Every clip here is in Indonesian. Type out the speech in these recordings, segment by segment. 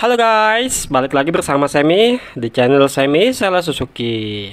Halo guys, balik lagi bersama Semi di channel Semi Sela Suzuki.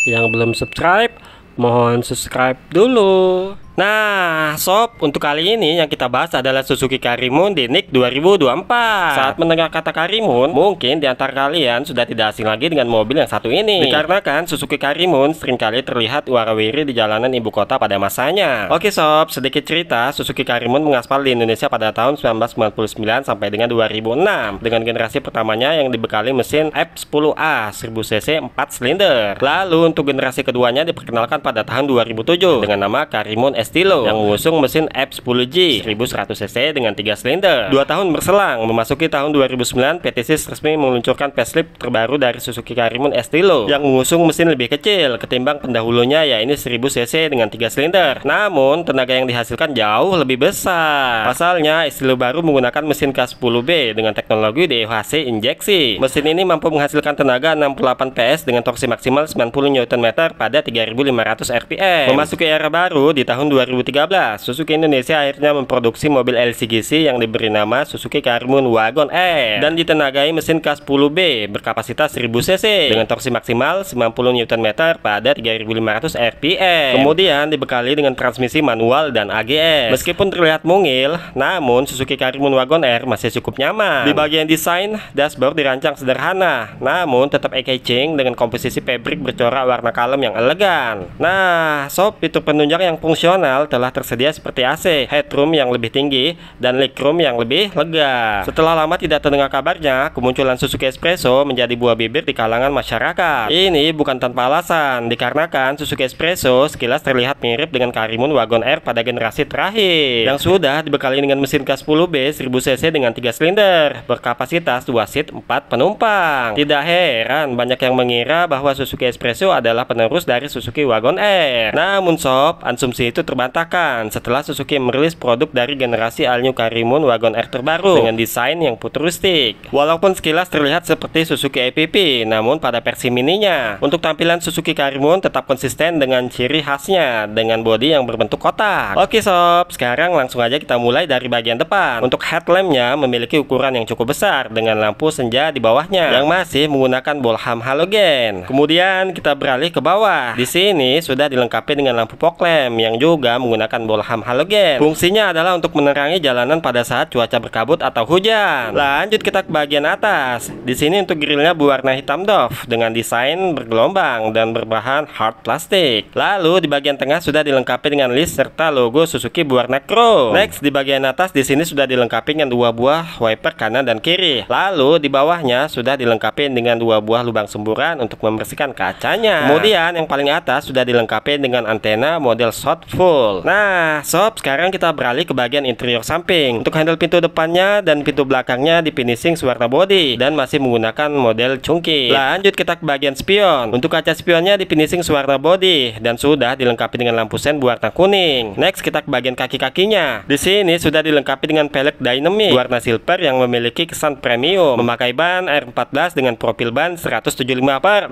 Yang belum subscribe, mohon subscribe dulu. Nah, sob, untuk kali ini yang kita bahas adalah Suzuki Karimun di NIK 2024. Saat mendengar kata Karimun, mungkin di antara kalian sudah tidak asing lagi dengan mobil yang satu ini. Dikarenakan Suzuki Karimun seringkali terlihat warawiri di jalanan ibu kota pada masanya. Oke sob, sedikit cerita, Suzuki Karimun mengaspal di Indonesia pada tahun 1999 sampai dengan 2006 dengan generasi pertamanya yang dibekali mesin F10A 1000 cc 4 silinder. Lalu untuk generasi keduanya diperkenalkan pada tahun 2007 dengan nama Karimun Estilo yang mengusung mesin F10G 1100 cc dengan 3 silinder. 2 tahun berselang, memasuki tahun 2009, PT SIS resmi meluncurkan facelift terbaru dari Suzuki Karimun Estilo yang mengusung mesin lebih kecil ketimbang pendahulunya, yaitu 1000 cc dengan 3 silinder. Namun, tenaga yang dihasilkan jauh lebih besar. Pasalnya, Estilo baru menggunakan mesin K10B dengan teknologi DOHC injeksi. Mesin ini mampu menghasilkan tenaga 68 PS dengan torsi maksimal 90 Nm pada 3500 rpm. Memasuki era baru di tahun 2013, Suzuki Indonesia akhirnya memproduksi mobil LCGC yang diberi nama Suzuki Karimun Wagon R dan ditenagai mesin K10B berkapasitas 1000 cc dengan torsi maksimal 90 Nm pada 3500 rpm. Kemudian dibekali dengan transmisi manual dan AGS. Meskipun terlihat mungil, namun Suzuki Karimun Wagon R masih cukup nyaman. Di bagian desain, dashboard dirancang sederhana, namun tetap eye-catching dengan komposisi pabrik bercorak warna kalem yang elegan. Nah, sob, fitur penunjang yang fungsional telah tersedia seperti AC, headroom yang lebih tinggi, dan legroom yang lebih lega. Setelah lama tidak terdengar kabarnya, kemunculan Suzuki Espresso menjadi buah bibir di kalangan masyarakat. Ini bukan tanpa alasan, dikarenakan Suzuki Espresso sekilas terlihat mirip dengan Karimun Wagon R pada generasi terakhir, yang sudah dibekali dengan mesin K10B 1000 cc dengan 3 silinder, berkapasitas 2 seat 4 penumpang. Tidak heran banyak yang mengira bahwa Suzuki Espresso adalah penerus dari Suzuki Wagon R. Namun sob, asumsi itu terbantahkan setelah Suzuki merilis produk dari generasi All New Karimun Wagon R terbaru dengan desain yang futuristik. Walaupun sekilas terlihat seperti Suzuki EPP, namun pada versi mininya, untuk tampilan Suzuki Karimun tetap konsisten dengan ciri khasnya dengan bodi yang berbentuk kotak. Oke sob, sekarang langsung aja kita mulai dari bagian depan. Untuk headlampnya memiliki ukuran yang cukup besar dengan lampu senja di bawahnya yang masih menggunakan bolham halogen. Kemudian kita beralih ke bawah. Di sini sudah dilengkapi dengan lampu fog lamp yang juga menggunakan bolham halogen. Fungsinya adalah untuk menerangi jalanan pada saat cuaca berkabut atau hujan. Lanjut kita ke bagian atas. Di sini untuk grillnya berwarna hitam doff dengan desain bergelombang dan berbahan hard plastik. Lalu di bagian tengah sudah dilengkapi dengan list serta logo Suzuki berwarna chrome. Next di bagian atas di sini sudah dilengkapi dengan 2 buah wiper kanan dan kiri. Lalu di bawahnya sudah dilengkapi dengan 2 buah lubang semburan untuk membersihkan kacanya. Kemudian yang paling atas sudah dilengkapi dengan antena model short full. Nah sob, sekarang kita beralih ke bagian interior samping. Untuk handle pintu depannya dan pintu belakangnya di finishing warna body dan masih menggunakan model cungkit. Lanjut kita ke bagian spion. Untuk kaca spionnya di finishing warna body dan sudah dilengkapi dengan lampu sen berwarna kuning. Next kita ke bagian kaki-kakinya. Di sini sudah dilengkapi dengan pelek dynamic warna silver yang memiliki kesan premium, memakai ban R14 dengan profil ban 175/65.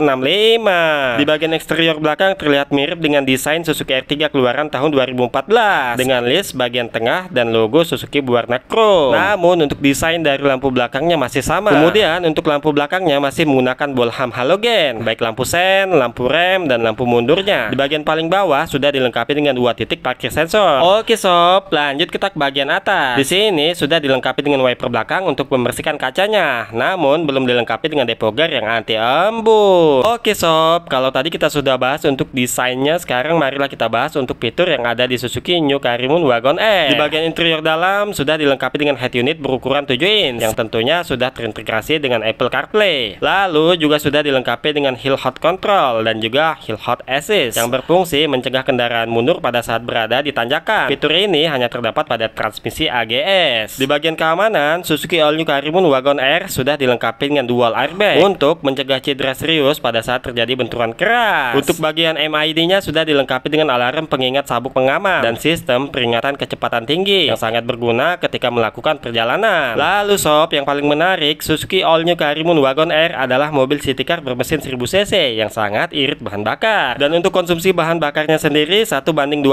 Di bagian eksterior belakang terlihat mirip dengan desain Suzuki R3 keluaran tahun 2014 dengan list bagian tengah dan logo Suzuki berwarna chrome. Namun untuk desain dari lampu belakangnya masih sama. Kemudian untuk lampu belakangnya masih menggunakan bolham halogen, baik lampu sen, lampu rem, dan lampu mundurnya. Di bagian paling bawah sudah dilengkapi dengan 2 titik parkir sensor. Oke sob, lanjut kita ke bagian atas. Di sini sudah dilengkapi dengan wiper belakang untuk membersihkan kacanya, namun belum dilengkapi dengan depogger yang anti embun. Oke sob, kalau tadi kita sudah bahas untuk desainnya, sekarang marilah kita bahas untuk fitur yang ada di Suzuki New Karimun Wagon R. Di bagian interior dalam sudah dilengkapi dengan head unit berukuran 7 inch yang tentunya sudah terintegrasi dengan Apple CarPlay. Lalu juga sudah dilengkapi dengan Hill Hold Control dan juga Hill Hold Assist yang berfungsi mencegah kendaraan mundur pada saat berada di tanjakan. Fitur ini hanya terdapat pada transmisi AGS. Di bagian keamanan, Suzuki All New Karimun Wagon R sudah dilengkapi dengan dual airbag untuk mencegah cedera serius pada saat terjadi benturan keras. Untuk bagian MID-nya sudah dilengkapi dengan alarm pengingat sabar sabuk pengaman, dan sistem peringatan kecepatan tinggi yang sangat berguna ketika melakukan perjalanan. Lalu sob, yang paling menarik, Suzuki All New Karimun Wagon R adalah mobil city car bermesin 1000 cc yang sangat irit bahan bakar. Dan untuk konsumsi bahan bakarnya sendiri 1:20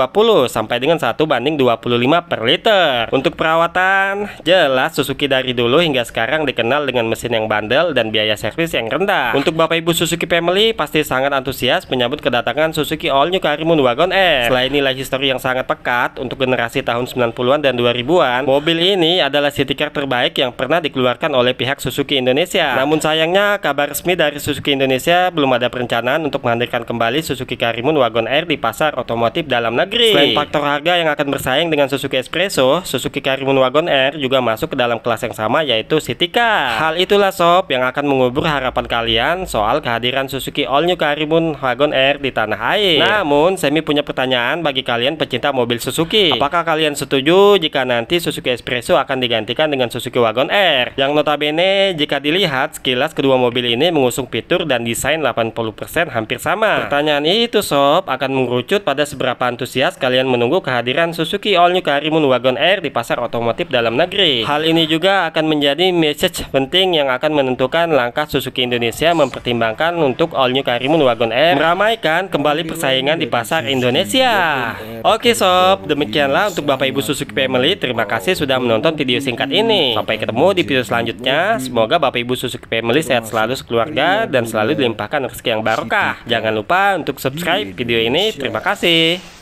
sampai dengan 1:25 per liter. Untuk perawatan, jelas Suzuki dari dulu hingga sekarang dikenal dengan mesin yang bandel dan biaya servis yang rendah. Untuk Bapak Ibu Suzuki family pasti sangat antusias menyambut kedatangan Suzuki All New Karimun Wagon R. Selain nilai histori yang sangat pekat untuk generasi tahun 90-an dan 2000-an, mobil ini adalah city car terbaik yang pernah dikeluarkan oleh pihak Suzuki Indonesia. Namun sayangnya kabar resmi dari Suzuki Indonesia belum ada perencanaan untuk menghadirkan kembali Suzuki Karimun Wagon R di pasar otomotif dalam negeri. Selain faktor harga yang akan bersaing dengan Suzuki Espresso, Suzuki Karimun Wagon R juga masuk ke dalam kelas yang sama, yaitu city car. Hal itulah sob yang akan mengubur harapan kalian soal kehadiran Suzuki All New Karimun Wagon R di tanah air. Namun Semi punya pertanyaan bagi kalian pecinta mobil Suzuki. Apakah kalian setuju jika nanti Suzuki Espresso akan digantikan dengan Suzuki Wagon R? Yang notabene jika dilihat sekilas kedua mobil ini mengusung fitur dan desain 80% hampir sama. Pertanyaan itu sob akan mengerucut pada seberapa antusias kalian menunggu kehadiran Suzuki All New Karimun Wagon R di pasar otomotif dalam negeri. Hal ini juga akan menjadi message penting yang akan menentukan langkah Suzuki Indonesia mempertimbangkan untuk All New Karimun Wagon R meramaikan kembali persaingan di pasar Indonesia. Oke sob, demikianlah untuk Bapak Ibu Suzuki family. Terima kasih sudah menonton video singkat ini. Sampai ketemu di video selanjutnya. Semoga Bapak Ibu Suzuki family sehat selalu sekeluarga dan selalu dilimpahkan rezeki yang barokah. Jangan lupa untuk subscribe video ini. Terima kasih.